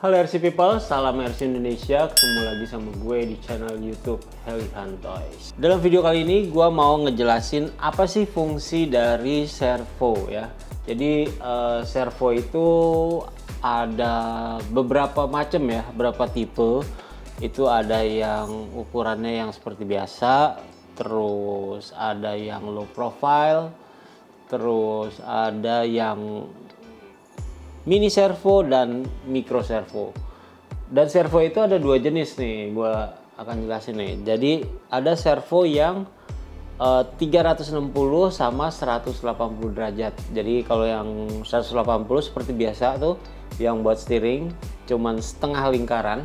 Halo RC People, salam RC Indonesia. Ketemu lagi sama gue di channel YouTube Helihan Toys. Dalam video kali ini gue mau ngejelasin apa sih fungsi dari servo ya. Jadi servo itu ada beberapa macam ya, beberapa tipe. Itu ada yang ukurannya yang seperti biasa, terus ada yang low profile, terus ada yang mini servo dan micro servo. Dan servo itu ada dua jenis nih, gue akan jelasin nih. Jadi ada servo yang 360 sama 180 derajat. Jadi kalau yang 180 seperti biasa tuh, yang buat steering cuman setengah lingkaran,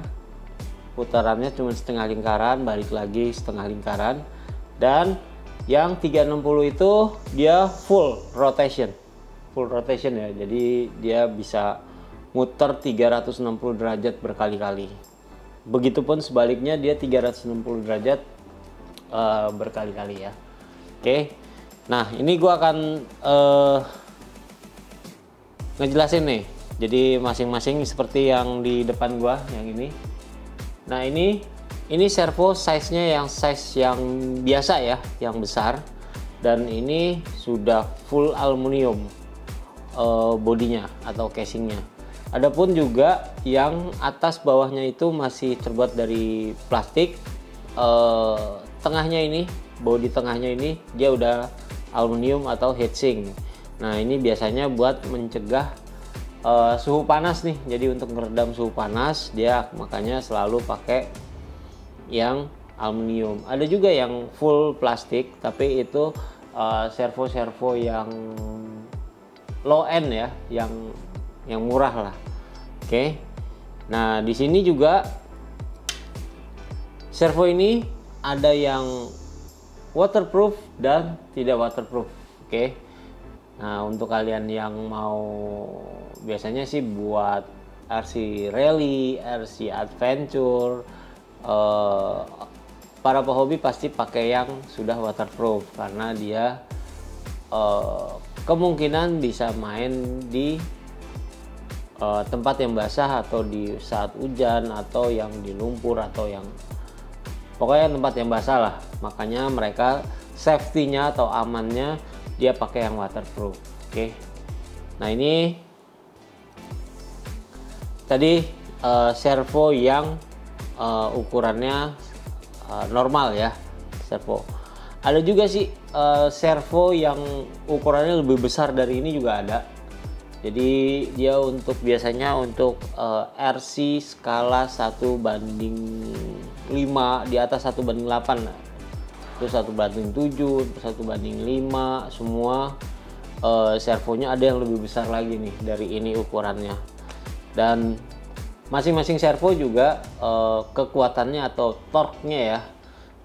putarannya cuman setengah lingkaran, balik lagi setengah lingkaran. Dan yang 360 itu dia full rotation ya, jadi dia bisa muter 360 derajat berkali-kali. Begitupun sebaliknya, dia 360 derajat berkali-kali ya. Oke, nah ini gua akan ngejelasin nih. Jadi masing-masing seperti yang di depan gua yang ini. Nah ini servo size-nya yang biasa ya, yang besar, dan ini sudah full aluminium bodinya atau casingnya. Adapun juga yang atas bawahnya itu masih terbuat dari plastik. Tengahnya ini, bodi tengahnya ini dia udah aluminium atau heatsink. Nah ini biasanya buat mencegah suhu panas nih. Jadi untuk meredam suhu panas dia makanya selalu pakai yang aluminium. Ada juga yang full plastik, tapi itu servo-servo yang low end ya, yang murah lah. Oke. Nah, di sini juga servo ini ada yang waterproof dan tidak waterproof. Oke. Nah, untuk kalian yang mau, biasanya sih buat RC rally, RC adventure, para pehobi pasti pakai yang sudah waterproof karena dia kemungkinan bisa main di tempat yang basah atau di saat hujan atau yang di lumpur atau yang pokoknya tempat yang basah lah. Makanya mereka safety-nya atau amannya dia pakai yang waterproof. Oke. Nah ini tadi servo yang ukurannya normal ya, servo. Ada juga sih servo yang ukurannya lebih besar dari ini juga ada. Jadi dia untuk biasanya untuk RC skala 1:5, di atas 1:8, terus 1:7, 1:5, semua servonya ada yang lebih besar lagi nih dari ini ukurannya. Dan masing-masing servo juga kekuatannya atau torque-nya ya,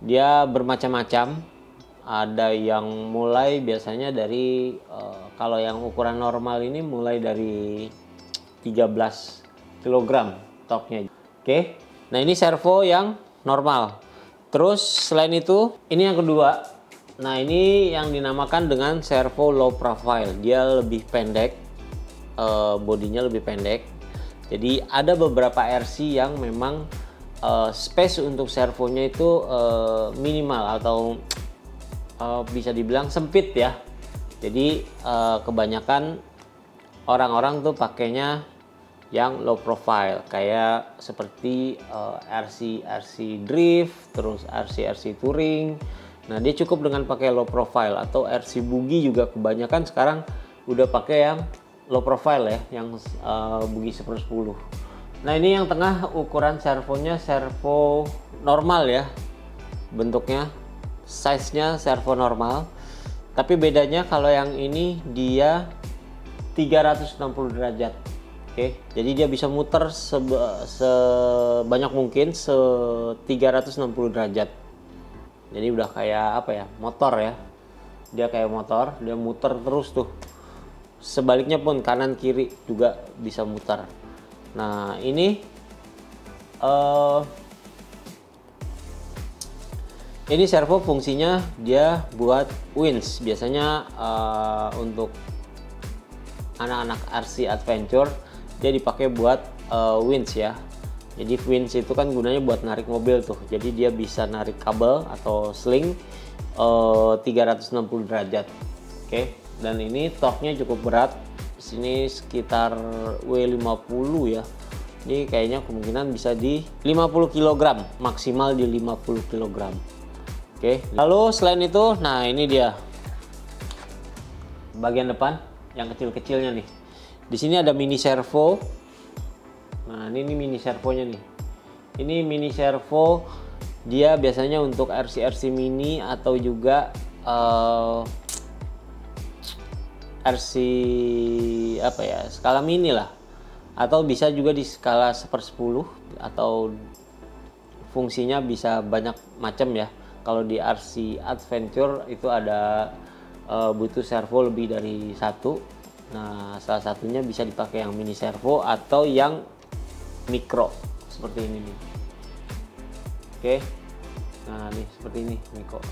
dia bermacam-macam. Ada yang mulai biasanya dari kalau yang ukuran normal ini mulai dari 13 kg torque-nya. Oke. Nah, ini servo yang normal. Terus selain itu, ini yang kedua. Nah, ini yang dinamakan dengan servo low profile. Dia lebih pendek, bodinya lebih pendek. Jadi ada beberapa RC yang memang space untuk servonya itu minimal atau bisa dibilang sempit ya. Jadi kebanyakan orang-orang tuh pakainya yang low profile, kayak seperti RC drift, terus RC touring. Nah dia cukup dengan pakai low profile, atau RC buggy juga kebanyakan sekarang udah pakai yang low profile ya, yang buggy 1/10. Nah ini yang tengah ukuran servonya servo normal ya, bentuknya size-nya servo normal, tapi bedanya kalau yang ini dia 360 derajat. Oke, jadi dia bisa muter sebanyak mungkin 360 derajat. Jadi udah kayak apa ya, motor ya, dia kayak motor, dia muter terus tuh sebaliknya pun kanan kiri juga bisa mutar. Nah ini servo fungsinya dia buat winch. Biasanya untuk anak-anak RC adventure dia dipakai buat winch ya. Jadi winch itu kan gunanya buat narik mobil tuh. Jadi dia bisa narik kabel atau sling 360 derajat. Oke. Dan ini torque-nya cukup berat. Sini sekitar W50 ya. Ini kayaknya kemungkinan bisa di 50 kg, maksimal di 50 kg. Oke. Lalu selain itu, nah ini dia bagian depan yang kecil-kecilnya nih. Di sini ada mini servo. Nah, ini mini servonya nih. Ini mini servo, dia biasanya untuk RC mini atau juga RC apa ya, skala mini lah, atau bisa juga di skala 1/10, atau fungsinya bisa banyak macam ya. Kalau di RC adventure itu ada butuh servo lebih dari satu. Nah, salah satunya bisa dipakai yang mini servo atau yang mikro seperti ini nih. Oke. Nah, nih seperti ini mikro.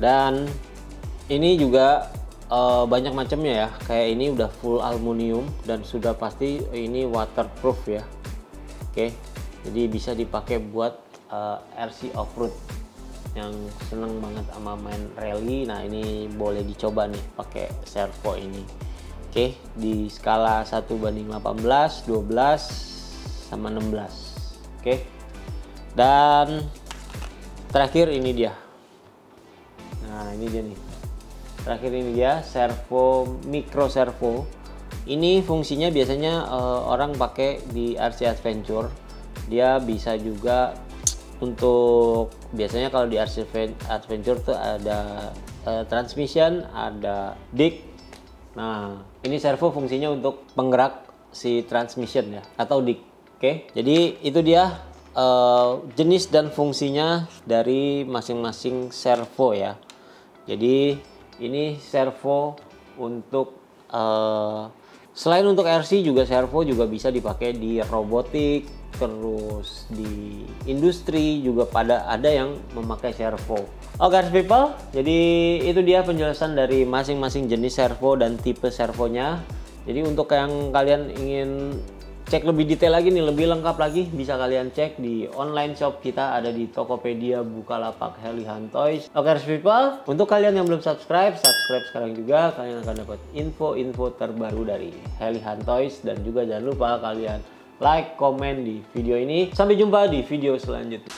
Dan ini juga banyak macamnya ya. Kayak ini udah full aluminium dan sudah pasti ini waterproof ya. Oke. Jadi bisa dipakai buat RC off-road yang seneng banget sama main rally. Nah, ini boleh dicoba nih pakai servo ini. Oke, di skala 1/18, 12 sama 16. Oke. Dan terakhir ini dia. Nah, ini dia nih. Terakhir ini dia servo, micro servo. Ini fungsinya biasanya orang pakai di RC adventure. Dia bisa juga untuk, biasanya kalau di RC adventure tuh ada transmission, ada dick. Nah, ini servo fungsinya untuk penggerak si transmission ya, atau dick. Oke, jadi itu dia jenis dan fungsinya dari masing-masing servo ya. Jadi ini servo untuk selain untuk RC juga servo juga bisa dipakai di robotik, terus di industri juga ada yang memakai servo. Oke people, jadi itu dia penjelasan dari masing-masing jenis servo dan tipe servonya. Jadi untuk yang kalian ingin cek lebih detail lagi nih, lebih lengkap lagi, bisa kalian cek di online shop kita, ada di Tokopedia, Bukalapak, Helihan Toys. Oke people, untuk kalian yang belum subscribe sekarang juga. Kalian akan dapat info-info terbaru dari Helihan Toys. Dan juga jangan lupa kalian like, komen di video ini. Sampai jumpa di video selanjutnya.